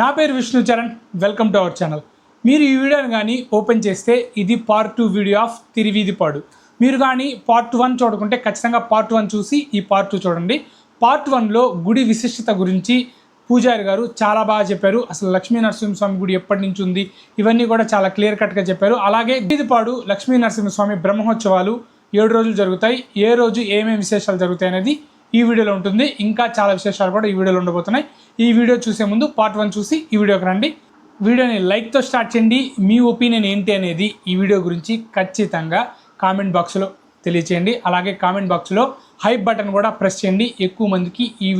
నా పేరు Vishnu Charan, welcome to our channel. మీరు ఈ వీడియోని కానీ ఓపెన్ చేస్తే ఇది పార్ట్ 2 వీడియో ఆఫ్ తిరువీధిపాడు. మీరు కానీ పార్ట్ 1 చూడకుంటే ఖచ్చితంగా పార్ట్ 1 చూసి ఈ పార్ట్ 2 చూడండి. పార్ట్ 1లో గుడి విశిష్టత గురించి పూజారి గారు చాలా బాగా చెప్పారు. అసలు లక్ష్మీ నరసింహస్వామి గుడి ఎప్పటి నుంచి ఉంది ఇవన్నీ కూడా చాలా క్లియర్ కట్గా చెప్పారు. అలాగే తిరువీధిపాడు లక్ష్మీ నరసింహస్వామి బ్రహ్మోత్సవాలు 7 రోజులు జరుగుతాయి. ఏ రోజు ఏమేమి విశేషాలు జరుగుతాయి అనేది ఈ వీడియోలో ఉంటుంది. ఇంకా చాలా విశేషాలు కూడా ఈ వీడియోలో ఉండబోతున్నాయి. ఈ వీడియో చూసే ముందు పార్ట్ 1 చూసి ఈ వీడియోకి రండి. వీడియోని లైక్తో స్టార్ట్ చేయండి. మీ ఒపీనియన్ ఏంటి అనేది ఈ వీడియో గురించి ఖచ్చితంగా కామెంట్ బాక్స్లో తెలియచేయండి. అలాగే కామెంట్ బాక్స్లో హైప్ బటన్ కూడా ప్రెస్ చేయండి. ఎక్కువ మందికి ఈ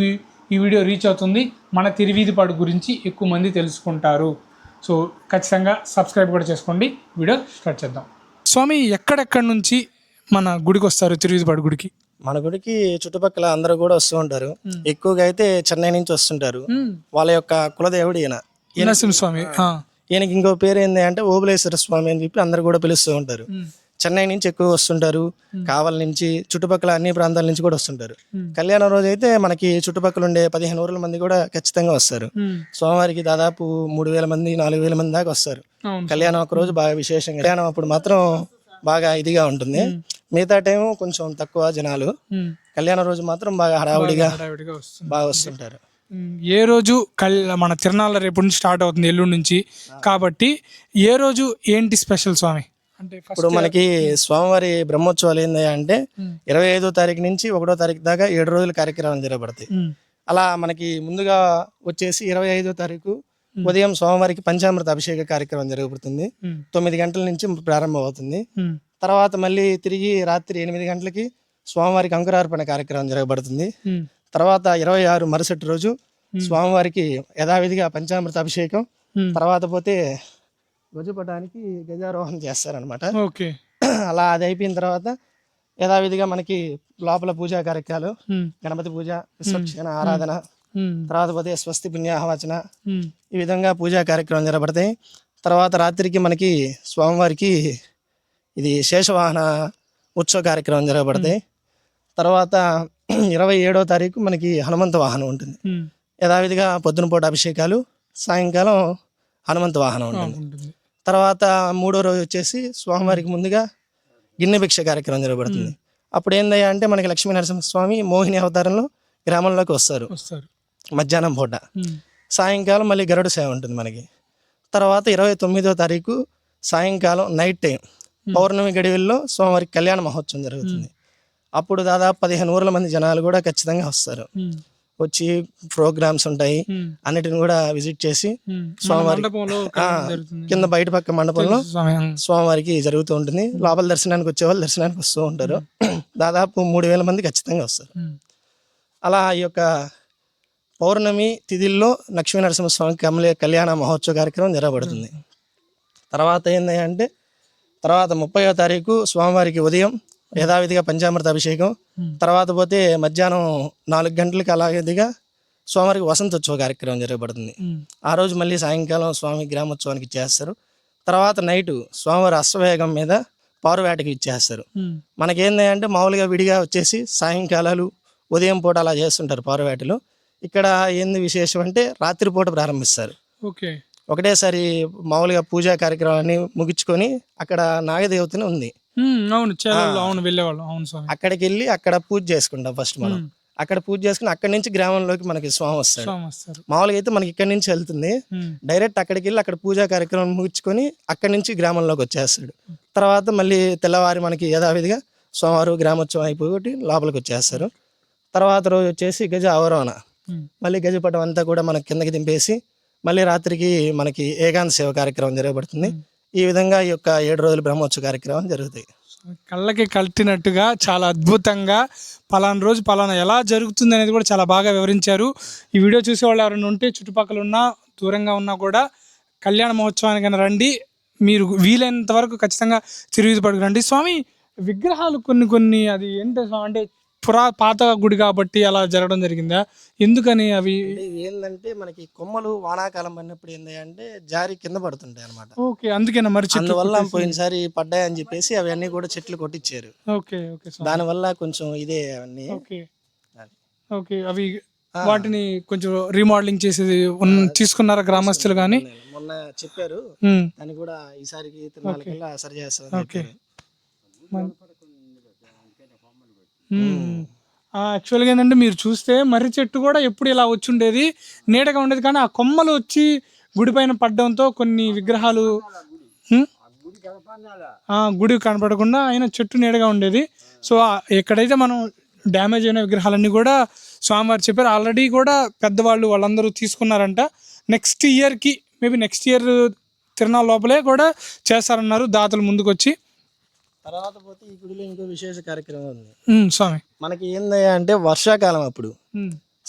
వీడియో రీచ్ అవుతుంది. మన తిరువీధిపాడు గురించి ఎక్కువ మంది తెలుసుకుంటారు. సో ఖచ్చితంగా సబ్స్క్రైబ్ కూడా చేసుకోండి. వీడియో స్టార్ట్ చేద్దాం. స్వామి, ఎక్కడెక్కడి నుంచి మన గుడికి వస్తారు? తిరువీధిపాడు గుడికి మన గుడికి చుట్టుపక్కల అందరూ కూడా వస్తూ ఉంటారు. ఎక్కువగా అయితే చెన్నై నుంచి వస్తుంటారు. వాళ్ళ యొక్క కులదేవుడు ఈయన నరసింహస్వామి. ఈయనకి ఇంకో పేరు ఏంది అంటే ఓబులేశ్వర స్వామి అని చెప్పి అందరు కూడా పిలుస్తూ ఉంటారు. చెన్నై నుంచి ఎక్కువ వస్తుంటారు. కావల నుంచి చుట్టుపక్కల అన్ని ప్రాంతాల నుంచి కూడా వస్తుంటారు. కళ్యాణం రోజు అయితే మనకి చుట్టుపక్కల ఉండే 15 ఊర్ల మంది కూడా ఖచ్చితంగా వస్తారు. సోమవారికి దాదాపు 3000 మంది 4000 మంది దాకా వస్తారు. కళ్యాణం ఒక రోజు బాగా విశేషంగా, కళ్యాణం అప్పుడు మాత్రం బాగా ఇదిగా ఉంటుంది. మిగతా టైం కొంచెం తక్కువ జనాలు. కళ్యాణ రోజు మాత్రం బాగా హడావుడిగా బాగా వస్తుంటారు. ఏ రోజు మన తిరునాళ్ళ రేపు నుంచి స్టార్ట్ అవుతుంది, ఎల్లుండి నుంచి. కాబట్టి ఏ రోజు ఏంటి స్పెషల్ స్వామి అంటే? ఇప్పుడు మనకి స్వామివారి బ్రహ్మోత్సవాలు ఏంది అంటే 25వ తారీఖు నుంచి 1వ తారీఖు దాకా 7 రోజుల కార్యక్రమాలు జరగబడతాయి. అలా మనకి ముందుగా వచ్చేసి 25వ తారీఖు ఉదయం స్వామివారికి పంచామృత అభిషేక కార్యక్రమం జరగబడుతుంది. 9 గంటల నుంచి ప్రారంభం అవుతుంది. తర్వాత మళ్ళీ తిరిగి రాత్రి 8 గంటలకి స్వామివారికి అంకురార్పణ కార్యక్రమం జరగబడుతుంది. తర్వాత 26 మరుసటి రోజు స్వామివారికి యథావిధిగా పంచామృత అభిషేకం. తర్వాత పోతే ధ్వజపటానికి గజారోహణం చేస్తారనమాట. అలా అది అయిపోయిన తర్వాత యథావిధిగా మనకి లోపల పూజా కార్యక్రమాలు, గణపతి పూజ, విశ్వక్షణ ఆరాధన, తర్వాత పోతే స్వస్తి పుణ్యాహవచన, ఈ విధంగా పూజా కార్యక్రమం జరగబడతాయి. తర్వాత రాత్రికి మనకి స్వామివారికి ఇది శేషవాహన ఉత్సవ కార్యక్రమం జరగబడతాయి. తర్వాత 27వ తారీఖు మనకి హనుమంత వాహనం ఉంటుంది. యథావిధిగా పొద్దున పూట అభిషేకాలు, సాయంకాలం హనుమంత వాహనం ఉంటుంది. తర్వాత 3వ రోజు వచ్చేసి స్వామివారికి ముందుగా గిన్నె భిక్ష కార్యక్రమం జరగబడుతుంది. అప్పుడు ఏందయ్యా అంటే మనకి లక్ష్మీ నరసింహస్వామి మోహిని అవతారంలో గ్రామంలోకి వస్తారు మధ్యాహ్నం పూట. సాయంకాలం మళ్ళీ గరుడ సేవ ఉంటుంది మనకి. తర్వాత 29వ తారీఖు సాయంకాలం నైట్ టైం పౌర్ణమి గడివెల్లో స్వామివారికి కళ్యాణ మహోత్సవం జరుగుతుంది. అప్పుడు దాదాపు 15 ఊర్ల మంది జనాలు కూడా ఖచ్చితంగా వస్తారు. వచ్చి ప్రోగ్రామ్స్ ఉంటాయి, అన్నిటిని కూడా విజిట్ చేసి స్వామివారి కింద బయట పక్క మండపంలో స్వామివారికి జరుగుతూ ఉంటుంది. లోపల దర్శనానికి వచ్చే వాళ్ళు దర్శనానికి వస్తూ ఉంటారు. దాదాపు 3000 మంది ఖచ్చితంగా వస్తారు. అలా ఈ యొక్క పౌర్ణమి తిథిల్లో లక్ష్మీ నరసింహస్వామి కళ్యాణ మహోత్సవ కార్యక్రమం జరగబడుతుంది. తర్వాత ఏంటంటే తర్వాత 30వ తారీఖు స్వామివారికి ఉదయం యథావిధిగా పంచామృత అభిషేకం. తర్వాత పోతే మధ్యాహ్నం 4 గంటలకి అలాగేదిగా స్వామివారికి వసంతోత్సవ కార్యక్రమం జరగబడుతుంది. ఆ రోజు మళ్ళీ సాయంకాలం స్వామి గ్రామోత్సవానికి ఇచ్చేస్తారు. తర్వాత నైటు స్వామివారి అశ్వవేగం మీద పారువేటకి ఇచ్చేస్తారు. మనకేంది అంటే మామూలుగా విడిగా వచ్చేసి సాయంకాలాలు ఉదయం పూట అలా చేస్తుంటారు పారువేటలు. ఇక్కడ ఏంది విశేషం అంటే రాత్రిపూట ప్రారంభిస్తారు. ఒకటేసారి మామూలుగా పూజా కార్యక్రమాన్ని ముగించుకొని అక్కడ నాగదేవతని ఉంది, అక్కడికి వెళ్ళి అక్కడ పూజ చేసుకుంటాం. ఫస్ట్ మనం అక్కడ పూజ చేసుకుని అక్కడి నుంచి గ్రామంలోకి మనకి స్వామి వస్తాడు. మామూలుగా అయితే మనకి ఇక్కడి నుంచి వెళ్తుంది, డైరెక్ట్ అక్కడికి వెళ్ళి అక్కడ పూజా కార్యక్రమం ముగించుకొని అక్కడి నుంచి గ్రామంలోకి వచ్చేస్తాడు. తర్వాత మళ్ళీ తెల్లవారి మనకి యథావిధిగా సోమవారం గ్రామోత్సవం అయిపోయి లోపలికి వచ్చేస్తారు. తర్వాత రోజు వచ్చేసి గజ అవరోహణ, మళ్ళీ గజపటం అంతా కూడా మనకి కిందకి దింపేసి మళ్ళీ రాత్రికి మనకి ఏకాంత సేవ కార్యక్రమం జరగబడుతుంది. ఈ విధంగా ఈ యొక్క 7 రోజుల బ్రహ్మోత్సవ కార్యక్రమం జరుగుతాయి. కళ్ళకి కట్టినట్టుగా చాలా అద్భుతంగా పలానా రోజు పలానా ఎలా జరుగుతుంది అనేది కూడా చాలా బాగా వివరించారు. ఈ వీడియో చూసే వాళ్ళు ఎవరైనా ఉంటే చుట్టుపక్కల ఉన్నా దూరంగా ఉన్నా కూడా కళ్యాణ మహోత్సవానికైనా రండి. మీరు వీలైనంత వరకు ఖచ్చితంగా తిరువీధిపాడుకు రండి. స్వామి విగ్రహాలు కొన్ని అది ఏంటి స్వామి అంటే పాత గుడి కాబట్టి అలా జరగడం జరిగిందా? ఎందుకని? అవి ఏంటంటే మనకి కొమ్మలు వానాకాలం పడినప్పుడు ఏంది అంటే జారి కింద పడుతుంటాయి అనమాట. అందుకేనా మరి అందువల్ల పోయినసారి పడ్డాయని చెప్పేసి అవన్నీ కూడా చెట్లు కొట్టించారు. దానివల్ల కొంచెం ఇదే అవన్నీ. అవి వాటిని కొంచెం రీమోడలింగ్ చేసేది తీసుకున్నారా గ్రామస్తులు కానీ? మొన్న చెప్పారు, దాన్ని కూడా ఈసారికి తిరునాళ్ళకల్లా సరి చేస్తారు. ఓకే. యాక్చువల్గా ఏంటంటే మీరు చూస్తే మర్రి చెట్టు కూడా ఎప్పుడు ఇలా వచ్చి ఉండేది, నీడగా ఉండేది, కానీ ఆ కొమ్మలు వచ్చి గుడి పైన పడ్డంతో కొన్ని విగ్రహాలు గుడి కనపడకుండా అయినా చెట్టు నీడగా ఉండేది. సో ఎక్కడైతే మనం డ్యామేజ్ అయిన విగ్రహాలన్నీ కూడా స్వామివారు చెప్పారు ఆల్రెడీ కూడా పెద్దవాళ్ళు వాళ్ళందరూ తీసుకున్నారంట. నెక్స్ట్ ఇయర్కి మేబీ నెక్స్ట్ ఇయర్ తిరునాళ్ళ లోపలే కూడా చేస్తారన్నారు దాతలు ముందుకు వచ్చి. తర్వాత పోతే ఈ గుడిలో ఇంకో విశేష కార్యక్రమం ఉంది స్వామి. మనకి ఏందయ్యా అంటే వర్షాకాలం అప్పుడు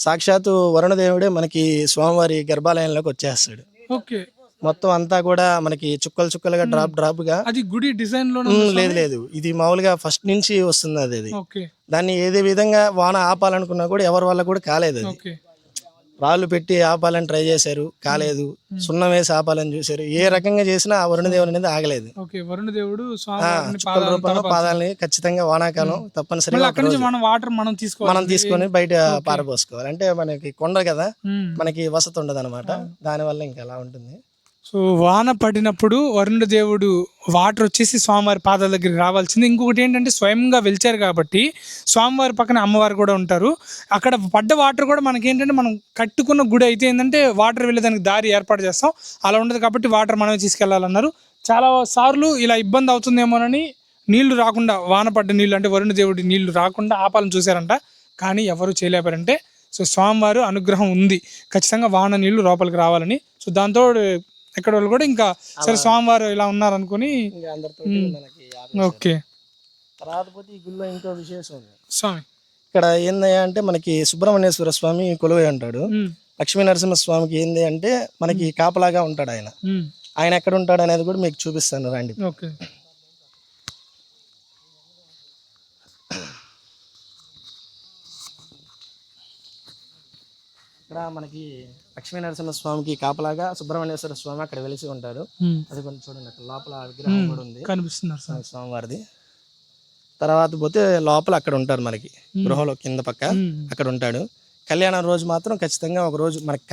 సాక్షాత్తు వరుణదేవుడే మనకి స్వామివారి గర్భాలయంలోకి వచ్చేస్తాడు. ఓకే. మొత్తం అంతా కూడా మనకి చుక్కలు చుక్కలుగా డ్రాప్ గా. అది గుడి డిజైన్ లో లేదు, ఇది మామూలుగా ఫస్ట్ నుంచి వస్తుంది అది. ఓకే. దాన్ని ఏదే విధంగా వాన ఆపాలనుకున్నా కూడా ఎవరి వల్ల కూడా కాలేదు. అది ఓకే. రాళ్ళు పెట్టి ఆపాలని ట్రై చేశారు, కాలేదు. సున్నం వేసి ఆపాలని చూశారు, ఏ రకంగా చేసినా ఆ వరుణదేవుడు అనేది ఆగలేదు. వరుణదేవుడు చుక్కల రూపంలో పాదాలని ఖచ్చితంగా వానాకాలం తప్పనిసరిగా మనం తీసుకొని బయట పారపోసుకోవాలి. అంటే మనకి కొండ కదా, మనకి వసతి ఉండదు అనమాట, దానివల్ల ఇంకా అలా ఉంటుంది. సో వాన పడినప్పుడు వరుణ దేవుడు వాటర్ వచ్చేసి స్వామివారి పాదాల దగ్గరికి రావాల్సింది. ఇంకొకటి ఏంటంటే స్వయంగా వెలిచారు కాబట్టి స్వామివారి పక్కన అమ్మవారు కూడా ఉంటారు. అక్కడ పడ్డ వాటర్ కూడా మనకేంటంటే మనం కట్టుకున్న గుడి అయితే ఏంటంటే వాటర్ వెళ్ళేదానికి దారి ఏర్పాటు చేస్తాం, అలా ఉండదు కాబట్టి వాటర్ మనమే తీసుకెళ్లాలన్నారు. చాలా సార్లు ఇలా ఇబ్బంది అవుతుందేమోనని నీళ్లు రాకుండా, వాన పడ్డ నీళ్ళు అంటే వరుణ దేవుడి నీళ్లు రాకుండా ఆపాలని చూశారంట, కానీ ఎవరు చేయలేపారంటే. సో స్వామివారు అనుగ్రహం ఉంది ఖచ్చితంగా వాన నీళ్లు లోపలికి రావాలని. సో దాంతో ఎక్కడ వాళ్ళు కూడా ఇంకా సరే స్వామివారు ఇలా ఉన్నారు అనుకుని. ఓకే. తర్వాత పోతే ఈ గుళ్ళో ఇంకో విశేషం ఉంది స్వామి. ఇక్కడ ఏందయ్యా అంటే మనకి సుబ్రహ్మణ్యేశ్వర స్వామి కొలువై ఉంటాడు. లక్ష్మీ నరసింహ స్వామికి ఏంది అంటే మనకి కాపలాగా ఉంటాడు ఆయన. ఆయన ఎక్కడ ఉంటాడు అనేది కూడా మీకు చూపిస్తాను రండి. ఓకే. ఇక్కడ మనకి లక్ష్మీ నరసింహ స్వామికి కాపలాగా సుబ్రహ్మణ్యేశ్వర స్వామి అక్కడ వెలిసి ఉంటారు. అది కొంచెం చూడండి, అక్కడ లోపల విగ్రహం కూడా ఉంది కనిపిస్తున్నారు స్వామివారిది. తర్వాత పోతే లోపల అక్కడ ఉంటారు మనకి గృహలో కింద పక్క అక్కడ ఉంటాడు. కళ్యాణం రోజు మాత్రం ఖచ్చితంగా ఒక రోజు మనకి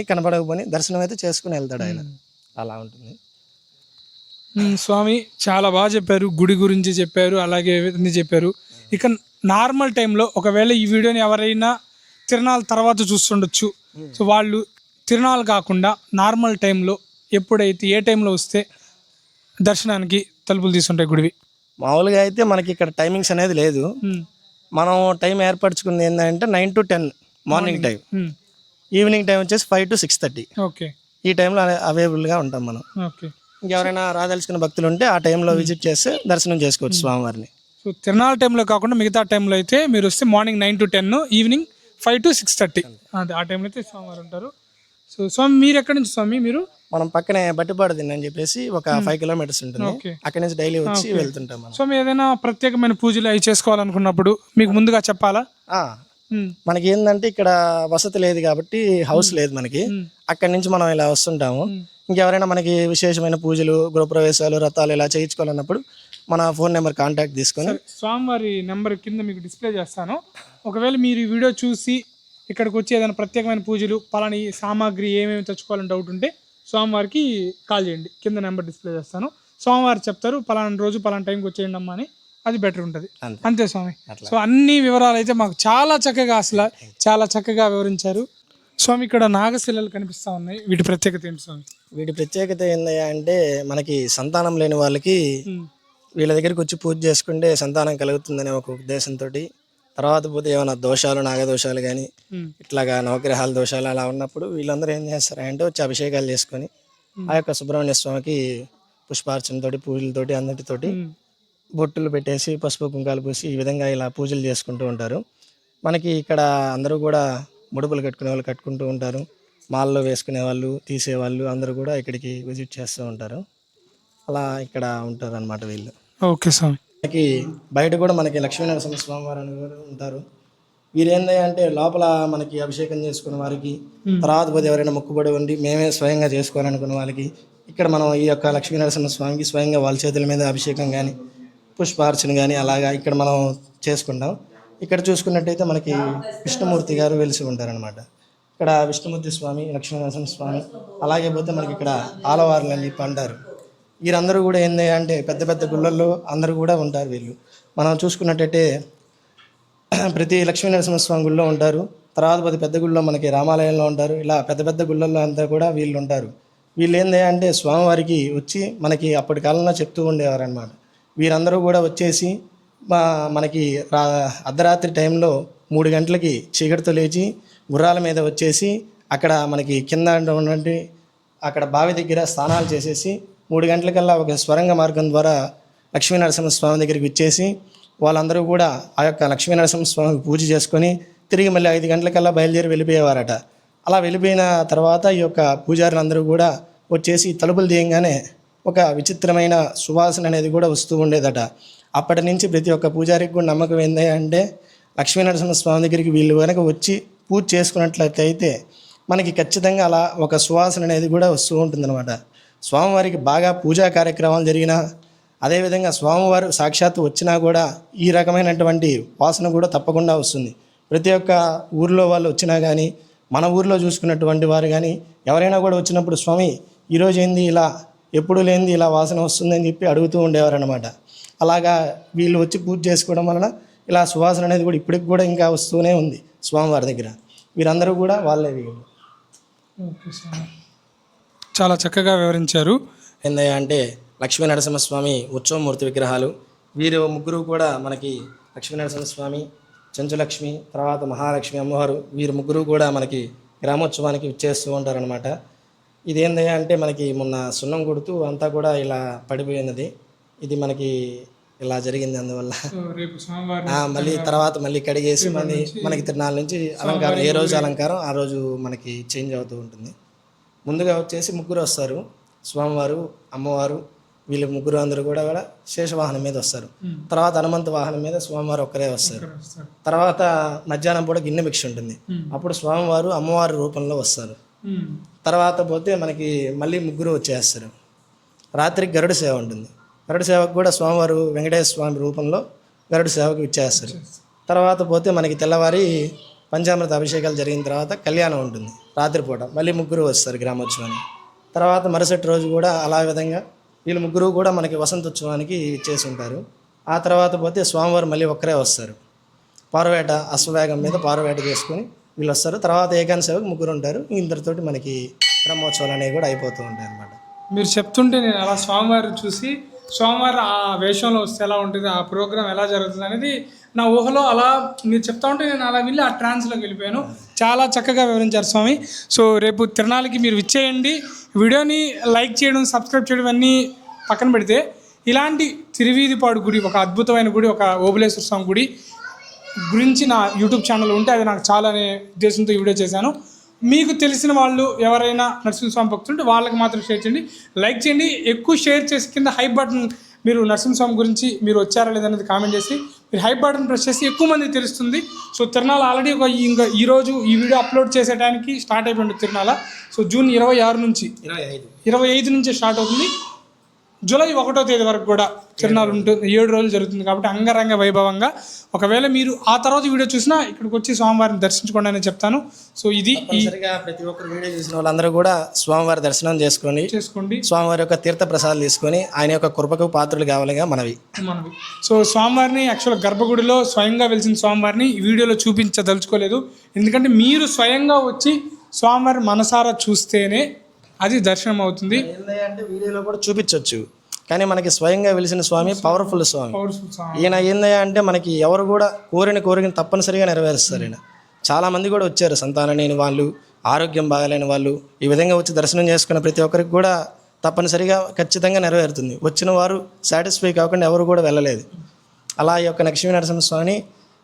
కనపడకపోని దర్శనం అయితే చేసుకుని వెళ్తాడు ఆయన. అలా ఉంటుంది. స్వామి చాలా బాగా చెప్పారు, గుడి గురించి చెప్పారు, అలాగే ఇవన్నీ చెప్పారు. ఇక నార్మల్ టైంలో ఒకవేళ ఈ వీడియోని ఎవరైనా తిరునాళ్ళ తర్వాత చూస్తుండొచ్చు, సో వాళ్ళు తిరునాళ్ళు కాకుండా నార్మల్ టైంలో ఎప్పుడైతే ఏ టైంలో వస్తే దర్శనానికి తలుపులు తీసుంటాయి గుడివి? మామూలుగా అయితే మనకి ఇక్కడ టైమింగ్స్ అనేది లేదు. మనం టైం ఏర్పరచుకుంది ఏంటంటే 9 to 10 morning time, evening time వచ్చేసి 5 to 6:30. ఓకే. ఈ టైంలో అవైలబుల్గా ఉంటాం మనం. ఓకే. ఇంకెవరైనా రాదలుచుకున్న భక్తులు ఉంటే ఆ టైంలో విజిట్ చేస్తే దర్శనం చేసుకోవచ్చు స్వామివారిని. సో తిరునాళ్ళ టైంలో కాకుండా మిగతా టైంలో అయితే మీరు వస్తే మార్నింగ్ 9 to 10, ఈవినింగ్ 5 to 6:30 ఆ టైంలో అయితే స్వామివారు ఉంటారు. సో స్వామి మీరు ఎక్కడి నుంచి స్వామి? మీరు మనం పక్కనే బట్టిపాడు అని చెప్పేసి ఒక 5 kilometers ఉంటుంది, అక్కడి నుంచి డైలీ వచ్చి వెళ్తుంటాం మనం. స్వామి ఏదైనా ప్రత్యేకమైన పూజలు అవి చేసుకోవాలనుకున్నప్పుడు మీకు ముందుగా చెప్పాలా? మనకి ఏంటంటే ఇక్కడ వసతి లేదు కాబట్టి హౌస్ లేదు మనకి, అక్కడి నుంచి మనం ఇలా వస్తుంటాము. ఇంకెవరైనా మనకి విశేషమైన పూజలు, గృహప్రవేశాలు, వ్రతాలు ఇలా చేయించుకోవాలన్నప్పుడు మన ఫోన్ నెంబర్ కాంటాక్ట్ తీసుకొని స్వామివారి నెంబర్ కింద మీకు డిస్ప్లే చేస్తాను. ఒకవేళ మీరు ఈ వీడియో చూసి ఇక్కడికి వచ్చి ఏదైనా ప్రత్యేకమైన పూజలు పలాని సామాగ్రి ఏమేమి తెచ్చుకోవాలని డౌట్ ఉంటే స్వామివారికి కాల్ చేయండి, కింద నెంబర్ డిస్ప్లే చేస్తాను. స్వామివారు చెప్తారు పలానా రోజు పలానా టైంకి వచ్చేయండి అమ్మా అని, అది బెటర్ ఉంటుంది. అంతే స్వామి. సో అన్ని వివరాలు అయితే మాకు చాలా చక్కగా వివరించారు స్వామి. ఇక్కడ నాగశిలలు కనిపిస్తూ ఉన్నాయి, వీటి ప్రత్యేకత ఏంటి స్వామి? వీటి ప్రత్యేకత ఏందయ్యా అంటే మనకి సంతానం లేని వాళ్ళకి వీళ్ళ దగ్గరికి వచ్చి పూజ చేసుకుంటే సంతానం కలుగుతుందనే ఒక ఉద్దేశంతో. తర్వాత పోతే ఏమైనా దోషాలు, నాగదోషాలు కానీ ఇట్లాగా నవగ్రహాల దోషాలు అలా ఉన్నప్పుడు వీళ్ళందరూ ఏం చేస్తారంటే వచ్చి అభిషేకాలు చేసుకొని ఆ యొక్క సుబ్రహ్మణ్య స్వామికి పుష్పార్చనతోటి, పూజలతోటి, అన్నిటితోటి బొట్టులు పెట్టేసి పసుపు కుంకాలు పూసి ఈ విధంగా ఇలా పూజలు చేసుకుంటూ ఉంటారు. మనకి ఇక్కడ అందరూ కూడా ముడుపులు కట్టుకునే వాళ్ళు కట్టుకుంటూ ఉంటారు, మాల్లో వేసుకునే వాళ్ళు, తీసేవాళ్ళు అందరూ కూడా ఇక్కడికి విజిట్ చేస్తూ ఉంటారు. అలా ఇక్కడ ఉంటారు అన్నమాట వీళ్ళు. ఓకే స్వామి. మనకి బయట కూడా మనకి లక్ష్మీనరసింహ స్వామి వారు అని కూడా ఉంటారు. వీరు ఏంటంటే లోపల మనకి అభిషేకం చేసుకున్న వారికి, తర్వాత పోతే ఎవరైనా మొక్కుబడి ఉండి మేమే స్వయంగా చేసుకోవాలనుకున్న వాళ్ళకి ఇక్కడ మనం ఈ యొక్క లక్ష్మీనరసింహ స్వామికి స్వయంగా వాళ్ళ చేతుల మీద అభిషేకం కానీ పుష్పార్చన కానీ అలాగా ఇక్కడ మనం చేసుకుంటాం. ఇక్కడ చూసుకున్నట్టయితే మనకి విష్ణుమూర్తి గారు వెలిసి ఉంటారనమాట. ఇక్కడ విష్ణుమూర్తి స్వామి, లక్ష్మీనరసింహ స్వామి, అలాగే పోతే మనకి ఇక్కడ ఆలవార్లు అని చెప్పి అంటారు. వీరందరూ కూడా ఏంది అంటే పెద్ద పెద్ద గుళ్ళల్లో అందరూ కూడా ఉంటారు వీళ్ళు. మనం చూసుకున్నట్టయితే ప్రతి లక్ష్మీనరసింహస్వామి గుళ్ళో ఉంటారు. తర్వాత పోతే పెద్ద గుళ్ళో మనకి రామాలయంలో ఉంటారు. ఇలా పెద్ద పెద్ద గుళ్ళల్లో అంతా కూడా వీళ్ళు ఉంటారు. వీళ్ళు ఏంది అంటే స్వామివారికి వచ్చి మనకి అప్పటి కాలంలో చెప్తూ ఉండేవారు అనమాట. వీరందరూ కూడా వచ్చేసి మనకి అర్ధరాత్రి టైంలో 3 గంటలకి చీకటితో లేచి గుర్రాల మీద వచ్చేసి అక్కడ మనకి కింద ఉన్నటువంటి అక్కడ బావి దగ్గర స్నానాలు చేసేసి 3 గంటలకల్లా ఒక స్వరంగ మార్గం ద్వారా లక్ష్మీనరసింహస్వామి దగ్గరికి వచ్చేసి వాళ్ళందరూ కూడా ఆ యొక్క లక్ష్మీనరసింహస్వామికి పూజ చేసుకొని తిరిగి మళ్ళీ 5 గంటలకల్లా బయలుదేరి వెళ్ళిపోయేవారట. అలా వెళ్ళిపోయిన తర్వాత ఈ యొక్క పూజారులందరూ కూడా వచ్చేసి తలుపులు తీయంగానే ఒక విచిత్రమైన సువాసన అనేది కూడా వస్తూ ఉండేదట. అప్పటి నుంచి ప్రతి ఒక్క పూజారికి కూడా నమ్మకం ఏంది అంటే లక్ష్మీనరసింహస్వామి దగ్గరికి వీళ్ళు కనుక వచ్చి పూజ చేసుకున్నట్లయితే మనకి ఖచ్చితంగా అలా ఒక సువాసన అనేది కూడా వస్తూ ఉంటుందన్నమాట. స్వామివారికి బాగా పూజా కార్యక్రమాలు జరిగినా, అదేవిధంగా స్వామివారు సాక్షాత్తు వచ్చినా కూడా ఈ రకమైనటువంటి వాసన కూడా తప్పకుండా వస్తుంది. ప్రతి ఒక్క ఊర్లో వాళ్ళు వచ్చినా కానీ, మన ఊర్లో చూసుకున్నటువంటి వారు కానీ ఎవరైనా కూడా వచ్చినప్పుడు స్వామి ఈరోజు ఏంది ఇలా ఎప్పుడు లేనిది ఇలా వాసన వస్తుందని చెప్పి అడుగుతూ ఉండేవారు అనమాట. అలాగా వీళ్ళు వచ్చి పూజ చేసుకోవడం వలన ఇలా సువాసన అనేది కూడా ఇప్పటికి కూడా ఇంకా వస్తూనే ఉంది స్వామివారి దగ్గర. వీరందరూ కూడా వాళ్ళే వీళ్ళు. ఓకే సార్, చాలా చక్కగా వివరించారు. ఏందయ్యా అంటే లక్ష్మీనరసింహస్వామి ఉత్సవమూర్తి విగ్రహాలు. వీరు ముగ్గురు కూడా మనకి లక్ష్మీనరసింహస్వామి, చెంచులక్ష్మి, తర్వాత మహాలక్ష్మి అమ్మవారు, వీరు ముగ్గురు కూడా మనకి గ్రామోత్సవానికి ఇచ్చేస్తూ ఉంటారనమాట. ఇదేందయ్యా అంటే మనకి మొన్న సున్నం కొడుతూ అంతా కూడా ఇలా పడిపోయినది. ఇది మనకి ఇలా జరిగింది. అందువల్ల మళ్ళీ తర్వాత మళ్ళీ కడిగేసి మనకి తిరునాళ్ళ నుంచి అలంకారం, ఏ రోజు అలంకారం ఆ రోజు మనకి చేంజ్ అవుతూ ఉంటుంది. ముందుగా వచ్చేసి ముగ్గురు వస్తారు, స్వామివారు, అమ్మవారు, వీళ్ళు ముగ్గురు అందరూ కూడా శేషవాహనం మీద వస్తారు. తర్వాత హనుమంత వాహనం మీద స్వామివారు ఒక్కరే వస్తారు. తర్వాత మధ్యాహ్నం పూట గిన్నె భిక్ష ఉంటుంది, అప్పుడు స్వామివారు అమ్మవారి రూపంలో వస్తారు. తర్వాత పోతే మనకి మళ్ళీ ముగ్గురు వచ్చేస్తారు. రాత్రికి గరుడ సేవ ఉంటుంది. గరుడ సేవకు కూడా స్వామివారు వెంకటేశ్వర స్వామి రూపంలో గరుడ సేవకు ఇచ్చేస్తారు. తర్వాత పోతే మనకి తెల్లవారి పంచామృత అభిషేకాలు జరిగిన తర్వాత కళ్యాణం ఉంటుంది రాత్రిపూట. మళ్ళీ ముగ్గురు వస్తారు గ్రామోత్సవానికి. తర్వాత మరుసటి రోజు కూడా అలా విధంగా వీళ్ళు ముగ్గురు కూడా మనకి వసంతోత్సవానికి చేసి ఉంటారు. ఆ తర్వాత పోతే స్వామివారు మళ్ళీ ఒక్కరే వస్తారు. పారవేట అశ్వవేగం మీద పారవేట చేసుకొని వీళ్ళు వస్తారు. తర్వాత ఏకాంత సేవకు ముగ్గురు ఉంటారు. ఇందరితోటి మనకి బ్రహ్మోత్సవాలు అనేవి కూడా అయిపోతూ ఉంటాయి అన్నమాట. మీరు చెప్తుంటే నేను అలా స్వామివారు చూసి స్వామివారు ఆ వేషంలో వస్తే ఎలా ఉంటుంది, ఆ ప్రోగ్రామ్ ఎలా జరుగుతుంది అనేది నా ఊహలో అలా మీరు చెప్తా ఉంటే నేను అలా వెళ్ళి ఆ ట్రాన్స్లోకి వెళ్ళిపోయాను. చాలా చక్కగా వివరించారు స్వామి. సో రేపు తిరునాళ్ళకి మీరు విచ్చేయండి. వీడియోని లైక్ చేయడం, సబ్స్క్రైబ్ చేయడం అన్నీ పక్కన పెడితే ఇలాంటి తిరువీధిపాడు గుడి, ఒక అద్భుతమైన గుడి, ఒక ఓబులేశ్వర స్వామి గుడి గురించి నా యూట్యూబ్ ఛానల్ ఉంటే అది నాకు చాలా అనే ఉద్దేశంతో ఈ వీడియో చేశాను. మీకు తెలిసిన వాళ్ళు ఎవరైనా నరసింహస్వామి భక్తులు ఉంటే వాళ్ళకి మాత్రం షేర్ చేయండి, లైక్ చేయండి. ఎక్కువ షేర్ చేసి కింద హైప్ బటన్, మీరు నరసింహస్వామి గురించి మీరు వచ్చారా లేదనేది కామెంట్ చేసి మీరు హైప్ బటన్ ప్రెస్ చేసి ఎక్కువ మందికి తెలుస్తుంది. సో తిరునాళ్ళ ఆల్రెడీ ఇంకా ఈరోజు ఈ వీడియో అప్లోడ్ చేసేటానికి స్టార్ట్ అయిపోయింది తిరునాళ్ళ. సో జూన్ 26 నుంచి 25 నుంచి స్టార్ట్ అవుతుంది. జూలై 1వ తేదీ వరకు కూడా తిరునాళ్ళు ఉంటుంది. 7 రోజులు జరుగుతుంది కాబట్టి అంగరంగ వైభవంగా. ఒకవేళ మీరు ఆ తర్వాత వీడియో చూసినా ఇక్కడికి వచ్చి స్వామివారిని దర్శించుకోండి అని చెప్తాను. సో ఇది ప్రతి ఒక్కరు వీడియో చూసిన వాళ్ళందరూ కూడా స్వామివారి దర్శనం చేసుకోండి. స్వామివారి యొక్క తీర్థ ప్రసాదాలు తీసుకొని ఆయన యొక్క కృపకు పాత్రలు కావాలిగా మనవి. సో స్వామివారిని యాక్చువల్గా గర్భగుడిలో స్వయంగా వెలిసిన స్వామివారిని ఈ వీడియోలో చూపించదలుచుకోలేదు. ఎందుకంటే మీరు స్వయంగా వచ్చి స్వామివారి మనసారా చూస్తేనే అది దర్శనం అవుతుంది. ఏంటంటే వీడియోలో కూడా చూపించవచ్చు, కానీ మనకి స్వయంగా వెలిసిన స్వామి పవర్ఫుల్ స్వామి. ఈయన ఏందయ్యా అంటే మనకి ఎవరు కూడా కోరికను తప్పనిసరిగా నెరవేరుస్తారు. ఈయన చాలామంది కూడా వచ్చారు, సంతానం లేని వాళ్ళు, ఆరోగ్యం బాగాలేని వాళ్ళు, ఈ విధంగా వచ్చి దర్శనం చేసుకున్న ప్రతి ఒక్కరికి కూడా తప్పనిసరిగా ఖచ్చితంగా నెరవేరుతుంది. వచ్చిన వారు సాటిస్ఫై కాకుండా ఎవరు కూడా వెళ్ళలేదు. అలా ఈ యొక్క లక్ష్మీనరసింహస్వామిని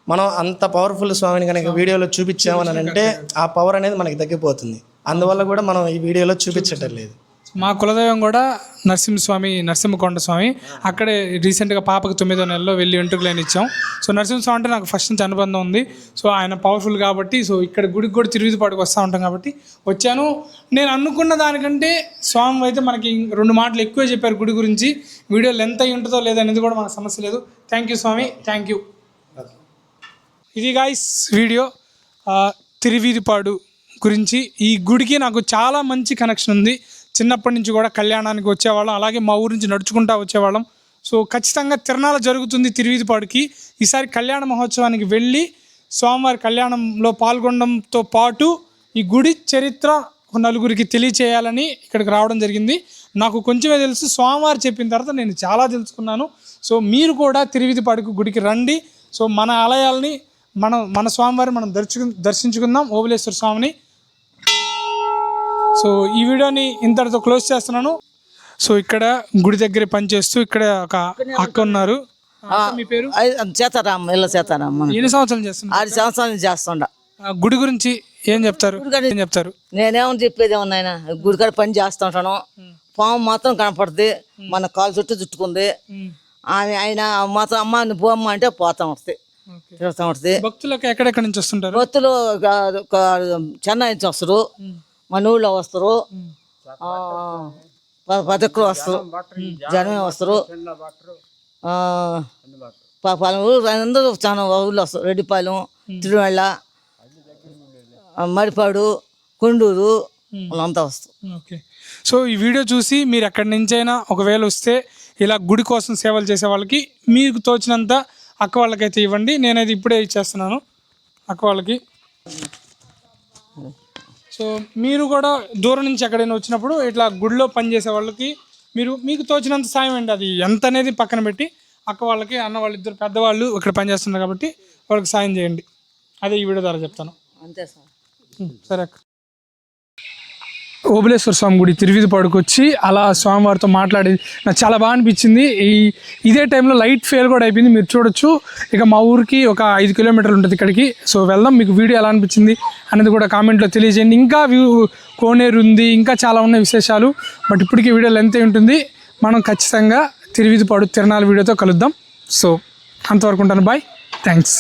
మనం అంత పవర్ఫుల్ స్వామిని కనుక వీడియోలో చూపించామని అంటే ఆ పవర్ అనేది మనకి తగ్గిపోతుంది. అందువల్ల కూడా మనం ఈ వీడియోలో చూపించటం లేదు. మా కులదైవం కూడా నరసింహస్వామి, నరసింహకొండ స్వామి. అక్కడే రీసెంట్గా పాపకి 9వ నెలలో వెళ్ళి వెంట్రుకలు ఇచ్చాం. సో నరసింహస్వామి అంటే నాకు ఫస్ట్ నుంచి అనుబంధం ఉంది. సో ఆయన పవర్ఫుల్ కాబట్టి సో ఇక్కడ గుడికి కూడా తిరువీధిపాటుకు వస్తూ ఉంటాం కాబట్టి వచ్చాను. నేను అనుకున్న దానికంటే స్వామి అయితే మనకి 2 మాటలు ఎక్కువే చెప్పారు గుడి గురించి. వీడియో లెంత్ అయి ఉంటుందో లేదనేది కూడా మనకు సమస్య లేదు. థ్యాంక్ యూ స్వామి, థ్యాంక్ యూ. ఇది గాయ్స్ వీడియో తిరువీధిపాడు గురించి. ఈ గుడికి నాకు చాలా మంచి కనెక్షన్ ఉంది. చిన్నప్పటి నుంచి కూడా కళ్యాణానికి వచ్చేవాళ్ళం, అలాగే మా ఊరి నుంచి నడుచుకుంటూ వచ్చేవాళ్ళం. సో ఖచ్చితంగా తిరణాల జరుగుతుంది తిరువీధిపాడుకి. ఈసారి కళ్యాణ మహోత్సవానికి వెళ్ళి స్వామివారి కళ్యాణంలో పాల్గొనడంతో పాటు ఈ గుడి చరిత్ర నలుగురికి తెలియచేయాలని ఇక్కడికి రావడం జరిగింది. నాకు కొంచెమే తెలుసు, స్వామివారు చెప్పిన తర్వాత నేను చాలా తెలుసుకున్నాను. సో మీరు కూడా తిరువీధిపాడుకు గుడికి రండి. సో మన ఆలయాల్ని మన స్వామివారిని మనం దర్శించుకుందాం, ఓబులేశ్వర స్వామిని. సో ఈ వీడియోని ఇంతటితో క్లోజ్ చేస్తున్నాను. సో ఇక్కడ గుడి దగ్గర పనిచేస్తూ ఇక్కడ ఒక అక్క ఉన్నారు. మీ పేరు? సీతారాం, ఇళ్ళ సీతారాం. ఎన్ని సంవత్సరాలు చేస్తున్నారు? 6 సంవత్సరాల నుంచి చేస్తుండ. గుడి గురించి ఏం చెప్తారు? నేనేమని చెప్పేది ఏమన్నా, గుడికాడ పని చేస్తుంటాను. పాము మాత్రం కనపడుతుంది, మన కాలు చుట్టూ చుట్టుకుంది. ఆయన మాత్రం అమ్మ నువ్వు పోమ్మ అంటే పోతా వస్తాయి, తిరుగుతూ ఉంటుంది. భక్తులకు ఎక్కడెక్కడ నుంచి వస్తుంటారు? భక్తులు చెన్నై నుంచి వస్తారు, మన ఊళ్ళో వస్తారు, పదక్కులు వస్తారు, జనమే వస్తారు. అందరూ చాలా ఊళ్ళో వస్తారు. రెడ్డిపాలెం, తిరుమల, మడిపాడు, కొండూరు వాళ్ళంతా వస్తారు. ఓకే. సో ఈ వీడియో చూసి మీరు ఎక్కడి నుంచైనా ఒకవేళ వస్తే ఇలా గుడి కోసం సేవలు చేసే వాళ్ళకి మీకు తోచినంత అక్క వాళ్ళకైతే ఇవ్వండి. నేనైతే ఇప్పుడే ఇచ్చేస్తున్నాను అక్క వాళ్ళకి. సో మీరు కూడా దూరం నుంచి ఎక్కడైనా వచ్చినప్పుడు ఇట్లా గుడిలో పనిచేసే వాళ్ళకి మీకు తోచినంత సాయం అండి. అది ఎంత అనేది పక్కన పెట్టి అక్క వాళ్ళకి, అన్న వాళ్ళు, ఇద్దరు పెద్దవాళ్ళు ఇక్కడ పనిచేస్తున్నారు కాబట్టి వాళ్ళకి సాయం చేయండి. అదే ఈ వీడియో ద్వారా చెప్తాను. అంతే సార్. సరే అక్క. ఓబులేశ్వర స్వామి గుడి తిరువీధిపాడుకు వచ్చి అలా స్వామివారితో మాట్లాడేది నాకు చాలా బాగా అనిపించింది. ఇదే టైంలో లైట్ ఫెయిల్ కూడా అయిపోయింది, మీరు చూడొచ్చు. ఇక మా ఊరికి ఒక 5 కిలోమీటర్లు ఉంటుంది ఇక్కడికి. సో వెళ్దాం. మీకు వీడియో ఎలా అనిపించింది అనేది కూడా కామెంట్లో తెలియజేయండి. ఇంకా కోనేరు ఉంది, ఇంకా చాలా ఉన్నాయి విశేషాలు. బట్ ఇప్పటికీ వీడియో లెంత్ ఉంటుంది. మనం ఖచ్చితంగా తిరువీధిపాడు తిరణాల వీడియోతో కలుద్దాం. సో అంతవరకు ఉంటాను. Bye, thanks.